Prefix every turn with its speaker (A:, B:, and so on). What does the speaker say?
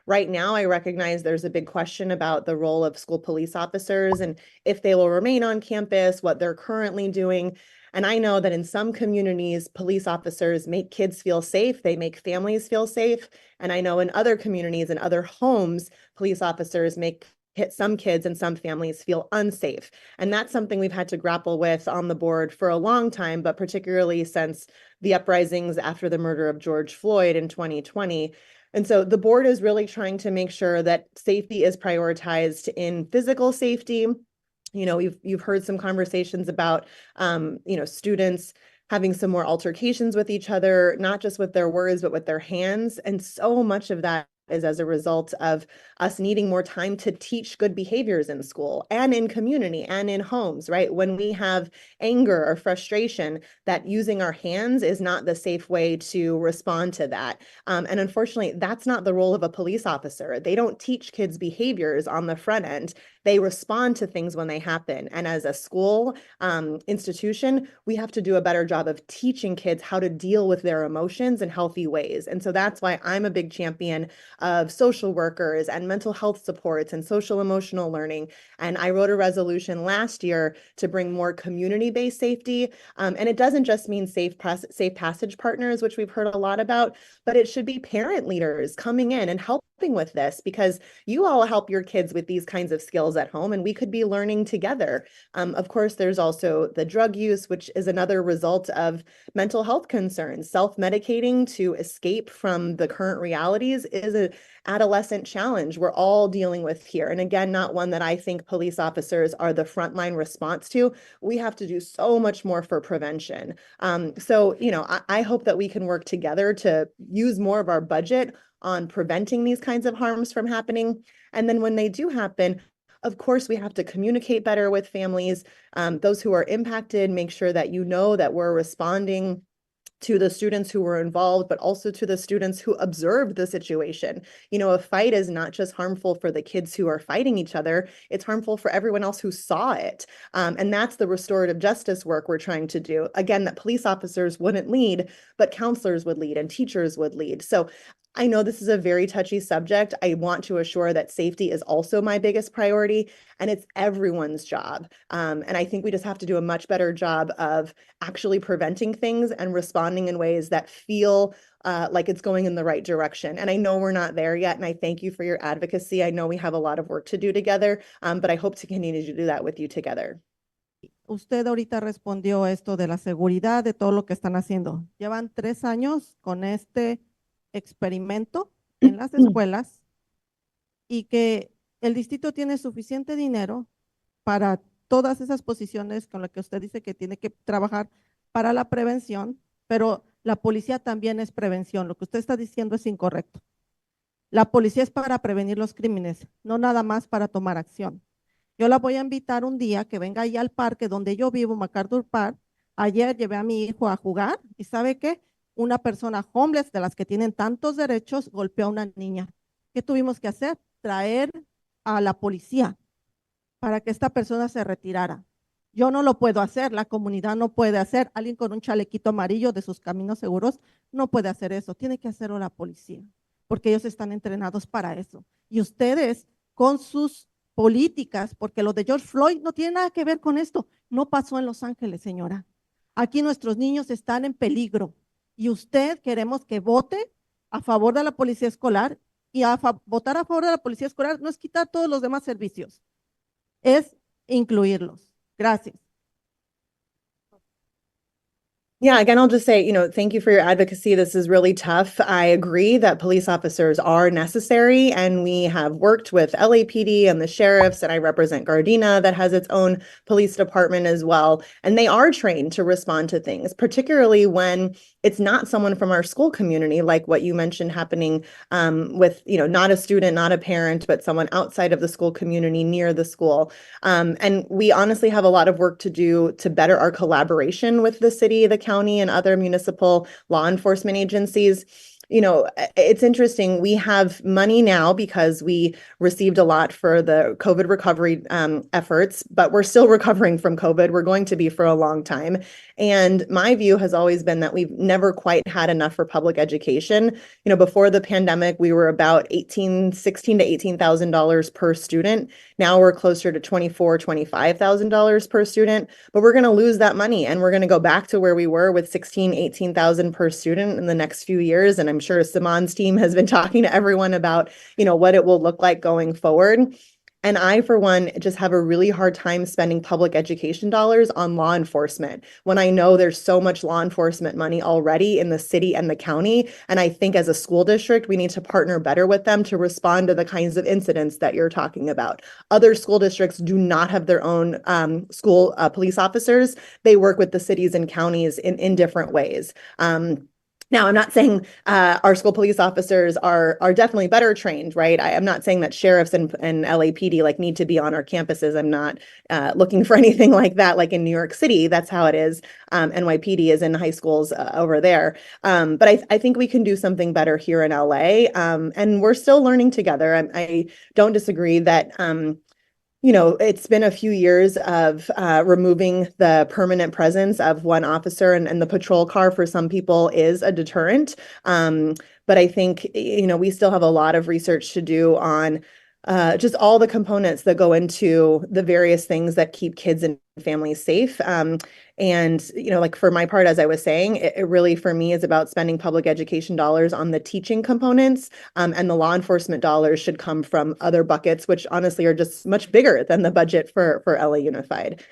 A: Right now, I recognize there's a big question about the role of school police officers and if they will remain on campus, what they're currently doing. And I know that in some communities, police officers make kids feel safe, they make families feel safe. And I know in other communities and other homes, police officers make some kids and some families feel unsafe. And that's something we've had to grapple with on the board for a long time, but particularly since the uprisings after the murder of George Floyd in 2020. And so the board is really trying to make sure that safety is prioritized in physical safety. You know, you've heard some conversations about, students having some more altercations with each other, not just with their words, but with their hands. And so much of that is as a result of us needing more time to teach good behaviors in school and in community and in homes, right? When we have anger or frustration, that using our hands is not the safe way to respond to that. And unfortunately, that's not the role of a police officer. They don't teach kids behaviors on the front end. They respond to things when they happen. And as a school institution, we have to do a better job of teaching kids how to deal with their emotions in healthy ways. And so that's why I'm a big champion of social workers and mental health supports and social emotional learning. And I wrote a resolution last year to bring more community-based safety. And it doesn't just mean safe passage partners, which we've heard a lot about, but it should be parent leaders coming in and helping with this, because you all help your kids with these kinds of skills at home and we could be learning together. Of course, there's also the drug use, which is another result of mental health concerns. Self-medicating to escape from the current realities is an adolescent challenge we're all dealing with here. And again, not one that I think police officers are the frontline response to. We have to do so much more for prevention. I hope that we can work together to use more of our budget on preventing these kinds of harms from happening. And then when they do happen, of course, we have to communicate better with families, those who are impacted, make sure that you know that we're responding to the students who were involved, but also to the students who observed the situation. You know, a fight is not just harmful for the kids who are fighting each other, it's harmful for everyone else who saw it. And that's the restorative justice work we're trying to do. Again, that police officers wouldn't lead, but counselors would lead and teachers would lead. So I know this is a very touchy subject. I want to assure that safety is also my biggest priority, and it's everyone's job. And I think we just have to do a much better job of actually preventing things and responding in ways that feel like it's going in the right direction. And I know we're not there yet, and I thank you for your advocacy. I know we have a lot of work to do together, but I hope to continue to do that with you together.
B: Usted ahorita respondió esto de la seguridad, de todo lo que están haciendo. Llevan 3 años con este experimento en las escuelas y que el distrito tiene suficiente dinero para todas esas posiciones con las que usted dice que tiene que trabajar para la prevención, pero la policía también es prevención. Lo que usted está diciendo es incorrecto. La policía es para prevenir los crímenes, no nada más para tomar acción. Yo la voy a invitar un día que venga ahí al parque donde yo vivo, MacArthur Park. Ayer llevé a mi hijo a jugar y ¿sabe qué? Una persona homeless, de las que tienen tantos derechos, golpeó a una niña. ¿Qué tuvimos que hacer? Traer a la policía para que esta persona se retirara. Yo no lo puedo hacer, la comunidad no puede hacer. Alguien con un chalequito amarillo de sus caminos seguros no puede hacer eso. Tiene que hacerlo la policía, porque ellos están entrenados para eso. Y ustedes, con sus políticas, porque lo de George Floyd no tiene nada que ver con esto. No pasó en Los Ángeles, señora. Aquí nuestros niños están en peligro. Y usted queremos que vote a favor de la policía escolar, y votar a favor de la policía escolar no es quitar todos los demás servicios, es incluirlos. Gracias.
A: Yeah, again, I'll just say, thank you for your advocacy. This is really tough. I agree that police officers are necessary, and we have worked with LAPD and the sheriffs, and I represent Gardena that has its own police department as well. And they are trained to respond to things, particularly when it's not someone from our school community, like what you mentioned happening with, not a student, not a parent, but someone outside of the school community near the school. And we honestly have a lot of work to do to better our collaboration with the city, the county, and other municipal law enforcement agencies. It's interesting. We have money now because we received a lot for the COVID recovery efforts, but we're still recovering from COVID. We're going to be for a long time. And my view has always been that we've never quite had enough for public education. Before the pandemic, we were about $16,000 to $18,000 per student. Now we're closer to $24,000, $25,000 per student, but we're going to lose that money and we're going to go back to where we were with 16, 18,000 per student in the next few years. And I'm sure Saman's team has been talking to everyone about, what it will look like going forward. And I, for one, just have a really hard time spending public education dollars on law enforcement when I know there's so much law enforcement money already in the city and the county. And I think as a school district, we need to partner better with them to respond to the kinds of incidents that you're talking about. Other school districts do not have their own school police officers. They work with the cities and counties in different ways. Now, I'm not saying our school police officers are definitely better trained, right? I'm not saying that sheriffs and LAPD need to be on our campuses. I'm not looking for anything like that, like in New York City. That's how it is. NYPD is in high schools over there. But I think we can do something better here in LA. And we're still learning together. I don't disagree that it's been a few years of removing the permanent presence of one officer, and the patrol car for some people is a deterrent. But I think, we still have a lot of research to do on just all the components that go into the various things that keep kids and families safe. And, for my part, as I was saying, it really, for me, is about spending public education dollars on the teaching components, and the law enforcement dollars should come from other buckets, which honestly are just much bigger than the budget for LA Unified.